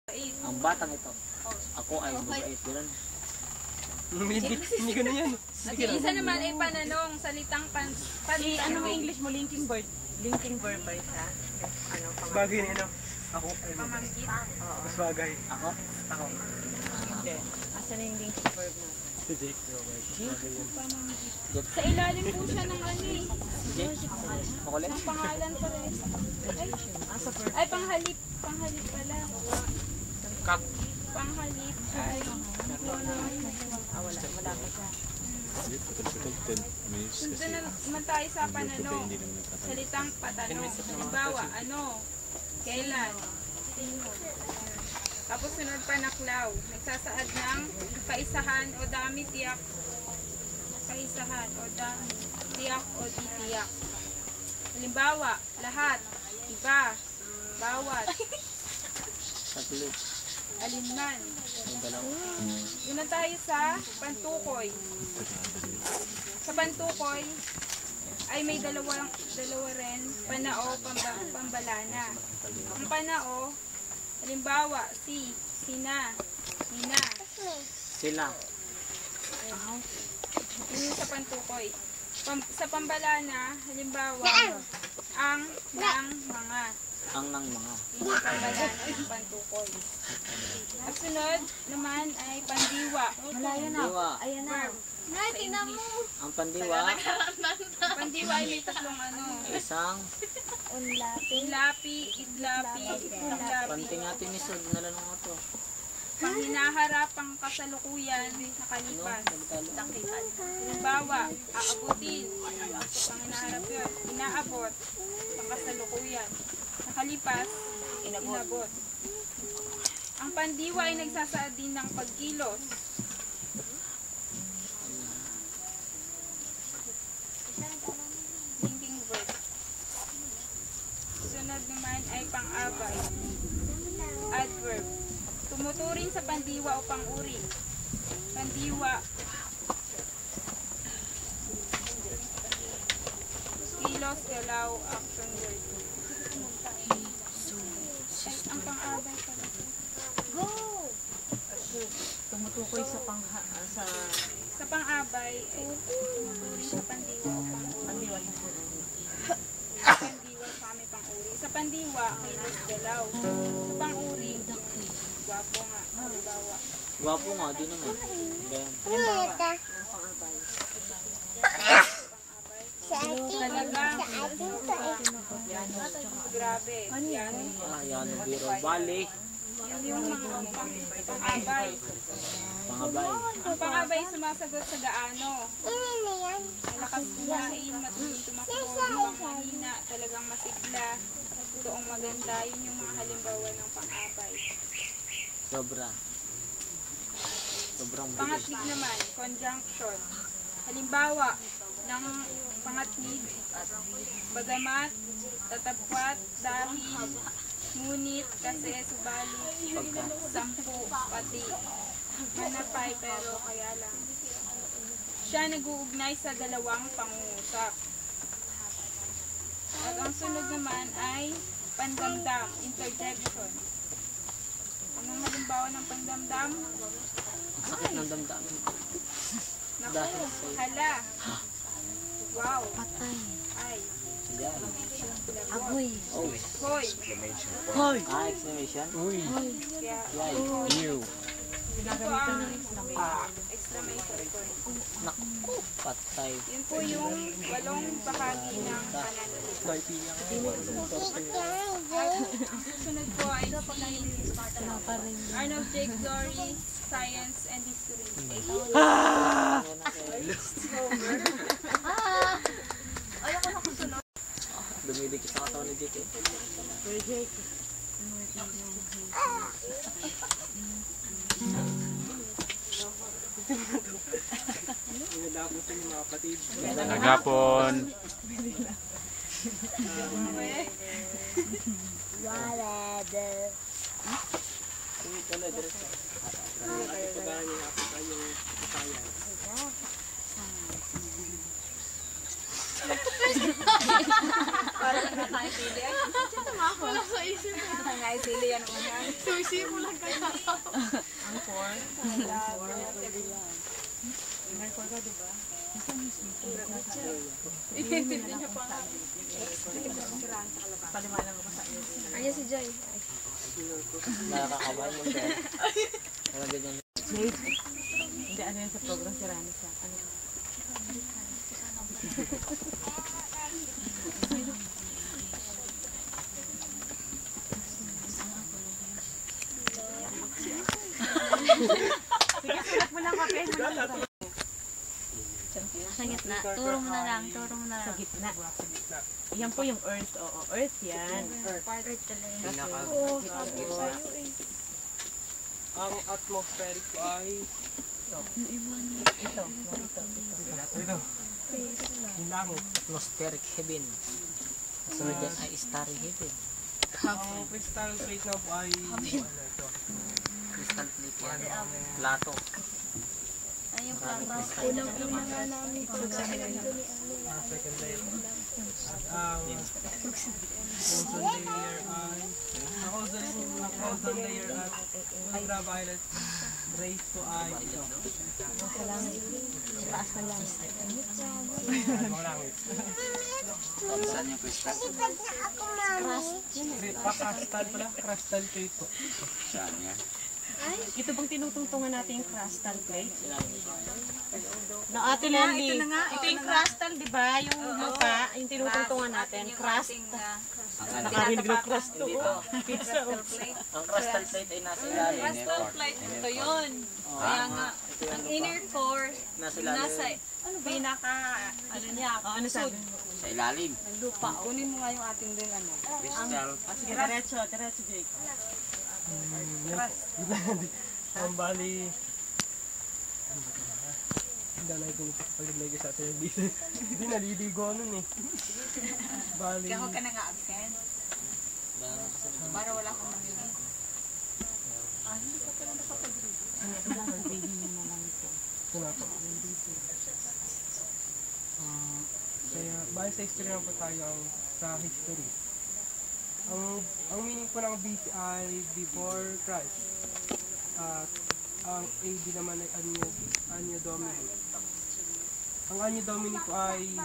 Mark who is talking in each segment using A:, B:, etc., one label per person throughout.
A: Ang batang ito. Ako ay mabait. Ganun.
B: Hindi ganun yan.
C: At yung isa naman ay pananong, salitang
D: Ano mo English mo? Linking verb. Linking verb ba isa? Ano,
B: Bagay na ano. Ako.
C: pamangkit.
B: Mas bagay.
A: Ako?
B: Ako.
D: Hindi. Asan na yung linking verb mo?
B: Si Jake.
C: Sa ilalim po siya ng ano eh.
A: Jake? Makulit?
C: Ang pangalan pa rin. Ay, panghalip. Panghalip pala.
B: Kak.
C: Panghalip ay...
D: Wala pa siya.
C: Sundan naman tayo sa pananong. Salitang patanong. Halimbawa, ano? Kailan? Sino? Tapos sunod panaklaw. Nagsasaad ng kaisahan o dami tiyak. Kaisahan o dami tiyak o di tiyak. Halimbawa, lahat, iba, bawat,
A: Tatlo.
C: alinman.
A: Yung dalawa.
C: Yun na tayo sa pantukoy. Sa pantukoy ay may dalawa rin, panao, pambalana. Ang panao, halimbawa, sina, nina.
A: Sila.
C: Yun yung sa pantukoy. Sa pambalana, halimbawa, ang, ng, mga.
A: Ang nang mga.
C: Yun yung pambalana ng pantukoy. At sunod naman ay pandiwa.
D: Malayo na.
A: Pandiwa.
D: Ayan na.
A: Ang pandiwa.
C: Pandiwa ay may tatlong ano.
A: Isang
C: Lapi, idlapi, idlapi.
A: panting natin ni Sod. Nalanong mo to.
C: Pang hinaharap ang kasalukuyan
A: Ano?
C: nakalipas.
A: Nagtalo.
C: Halimbawa, aabutin. Pang hinaharap yun. Inaabot. Ang kasalukuyan. Nakalipas, inabot. Ang pandiwa ay nagsasaad din ng pagkilos. Linking verb. Sunod naman ay pang-abay. Adverb. Tumuturing sa pandiwa o pang-uri. Pandiwa. Kilos, galaw, action word. Ay, ang pang-abay pala.
D: Tumutukoy sa
C: Sa pang-abay, ay tumuturing sa pandiwa o pang-uri.
D: pandiwa.
C: Pandiwa sa kami pang-uri. Sa pandiwa, kilos, galaw. Sa pang-uri, gwapo nga. Halimbawa.
A: Gwapo nga. Di naman. Ganyan.
C: Talagang grabe. Yan.
A: Yan. Biro. Bali.
C: Yan yung mga pang-abay.
A: Pangabay.
C: Ang pang-abay sumasagot sa gaano. Malakas kumain, matuloy tumakbo, panghina, talagang masigla, toong maganda. Yun yung mga halimbawa ng pang-abay.
A: Sobra. Sobrang bilis.
C: Pangatlig naman, conjunction. Halimbawa ng pangatlig, bagamat, tatapwat, dahil, ngunit, kasi, subalit, sampu, pati, manapay, pero kaya lang. Siya nag-uugnay sa dalawang pangungusap. At ang sunod naman ay pandamdam, interjection. Anong halimbawa ng pandamdam?
A: Ang sakit ng damdamin ko.
C: Naku,
A: Dahil sa'yo.
C: hala. Wow.
D: Patay.
C: Ay.
A: Yan.
D: Agoy.
A: Oh.
C: Hoy.
B: Hoy!
A: Ah, exclamation.
B: Uy!
C: Kaya,
A: Yay.
B: New!
C: ito ang exclamation point.
A: Naku. Patay.
C: Yun po yung walong bahagi ng pananalitita.
B: Lighty lang.
C: At ang susunod po ay si Arnold Jake Dory, Science and History.
A: Dumidikit sa katawan ni Jake.
B: Nagdapos sa mga kapatid.
E: Nagapon.
A: Wala, diretso.
B: Pagkaan niya ako tayo kaya.
D: Parang nakakaintindi. Ay,
C: Wala sa isip na. Nga isili yan naman. Sushi mo lang kayo.
D: Ang 4. May 4 ka, diba?
C: Intindi niya pa nga.
D: Paliwanag ko sa iyo.
C: Ayan si Joy.
A: Nakakawal mo siya. Ano ganyan?
D: Jade. Hindi, ano yan sa program si Rani siya. Ano? Sige, sulat mo lang kape.
E: Sa gitna. Turo mo na lang. Turo mo na
D: Sa
E: lang.
D: gitna. Yan po yung earth. Oo, earth yan.
A: Pinaka...
B: Ang atmospheric ko ay
D: Ito.
B: yung langit.
A: Atmospheric heaven. Kasunod yan ay starry heaven.
B: Ang crystal plate na po ay
A: Crystal plate yan. Plato.
E: Ay, yung
A: Maraming
E: plato.
A: crystal.
B: second layer. At ang ozone layer ay ozone layer at ultraviolet rays po ay ito.
E: Taas na lang.
B: Mga langit.
A: Saan yung crystal?
B: Crystal pala, crystal plate po.
A: Saan yan?
D: Ito bang tinutungtungan natin yung crystal plate? Na Ate Lenny. Ito yung crystal, di ba? Yung lupa, yung tinutungtungan natin. Crust. Nakarinig ng crust to. Pizza.
A: Ang crystal plate ay nasa ilalim.
E: Crystal plate. Ito yun. Kaya nga, ang inner core,
A: Nasa ilalim.
E: nasa pinaka, ano niya,
D: Ano sabi?
A: Sa ilalim.
E: lupa. Kunin mo nga yung ating din, ano.
A: Crystal.
D: Sige, diretso, Jake.
B: Ang bali hindi na ko paglagay ko sa atin dito. Hindi naliligo nun eh. Bali
C: Kaya huwag ka na nga absent. Para wala akong mamili.
B: ito na po. Kaya bali sa history naman po tayo sa history. Ang meaning po ng BC ay before Christ. At ang AD naman ay Anno Domini. Ang Anno Domini po ay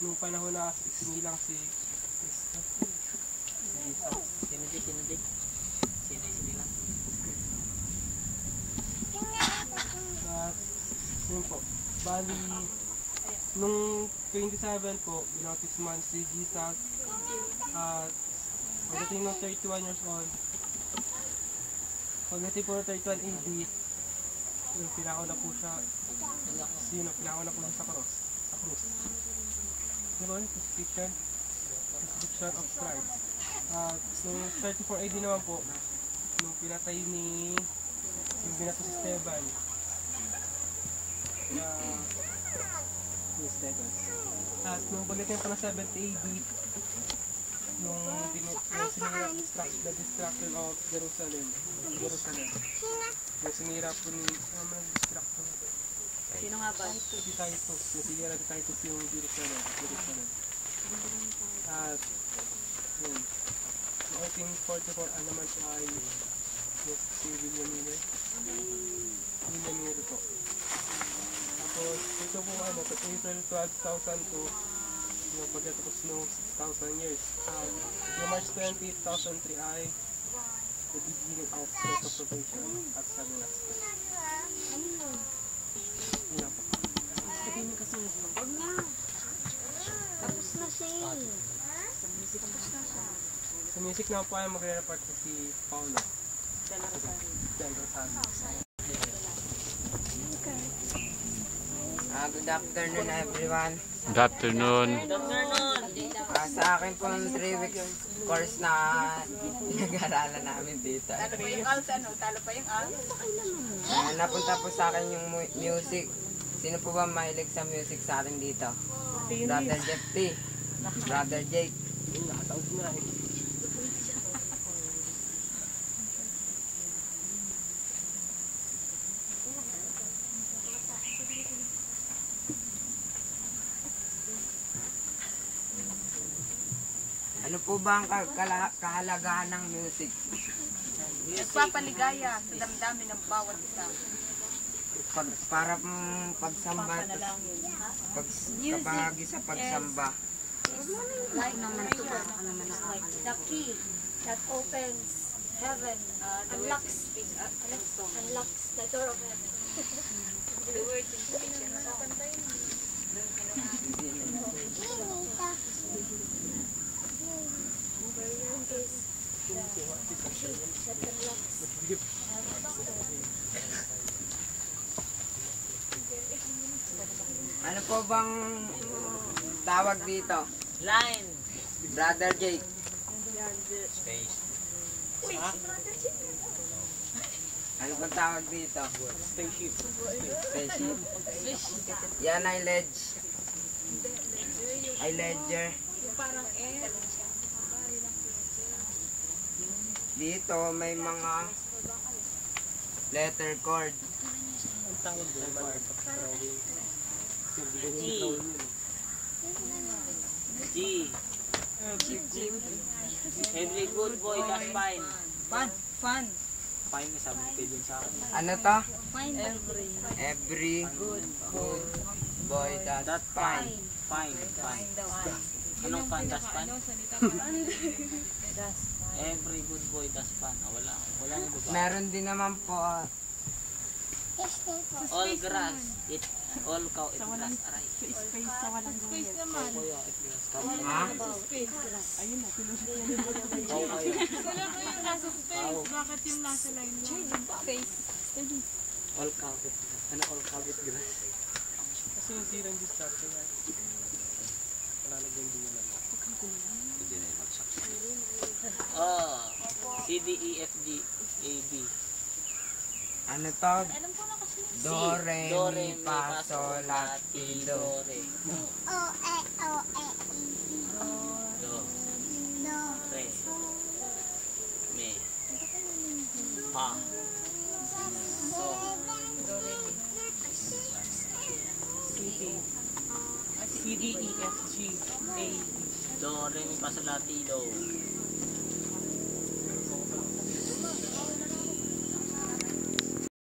B: nung panahon na isinilang si Cristo.
A: Sinidik. Sinilang.
B: At yun po. Bali, nung 27 po, binautisman si Jesus. At pagdating ng 31 years old, pagdating po ng 31 AD, yung pinakauna po siya, pinakauna po siya sa krus. Diba yun? Crucifixion of Christ. At nung 34 AD naman po, nung pinatay yung binato si Esteban, at nung pagdating po ng 70 AD, nung sinira the destruction of Jerusalem. Yung sinira po ni destruction.
D: Sino nga ba?
B: Si Titus. Yung sinira ni Titus yung Jerusalem. At yun. Noong 1844 naman siya ay si William Miller. William Miller po. Tapos ito po sa April 12, 2002, yung pagkatapos ng 6,000 years. Yung March 20, 2003 ay the beginning of the probation at Sagunas. Yun lang po.
E: Tapos na siya.
B: Sa music na po ay magre-report si Paolo. Del Rosario.
F: Good afternoon everyone.
G: Good afternoon.
F: Sa akin po 3 weeks course na pinag-aralan namin dito.
C: Talo pa yung ALS, ano? Talo pa yung ALS?
F: Napunta po sa akin yung music. Sino po ba mahilig sa music sa atin dito? Brother Jeff T. Brother Jake.
B: Nakataos na eh.
F: Ano po ba ang kahalagahan ng music?
E: Nagpapaligaya sa damdamin ng bawat isa.
F: Para pagsamba, kapag sa pagsamba.
G: The key that opens heaven, unlocks the door of heaven.
C: The words in speech.
F: Ano po bang tawag dito?
A: Line.
F: Brother Jake.
A: Space.
F: Ano bang tawag dito?
B: Spaceship.
F: Spaceship. Yan ay ledge. Ay ledger.
C: Parang air.
F: Dito may mga letter chord.
B: Ang tawag doon, drawing.
A: G. Every good boy does fine.
E: Fun.
A: Fine na sabi ko dun sa akin.
F: Ano to?
E: Every.
F: Every good boy does
A: That
F: fine.
A: fine. Fine. Anong fun does fine? Every good boy does fun. Wala na ba?
F: Meron din naman po
A: All grass. All cow eat grass. Aray.
D: Space sa walang
C: Space naman.
A: Kuya eat grass.
F: ha?
C: Space.
D: Ayun na, pinusit
A: Cow kayo.
C: Wala ko yung nasa space. Bakit yung nasa line mo? Space.
A: All cow eat grass. Ano all cow eat grass?
B: Kasi yung zero distraction na. Lalagyan din yun naman.
A: Oh. C, D, E, F, G, A, B.
F: Ano to? Do, re,
A: Do,
F: mi, fa, sol, la, ti, do.
A: Re. Do. Re. Mi. Fa. So.
D: C, D, E, F, G, A, B.
A: Do, re, mi, fa, sol, la, ti, do.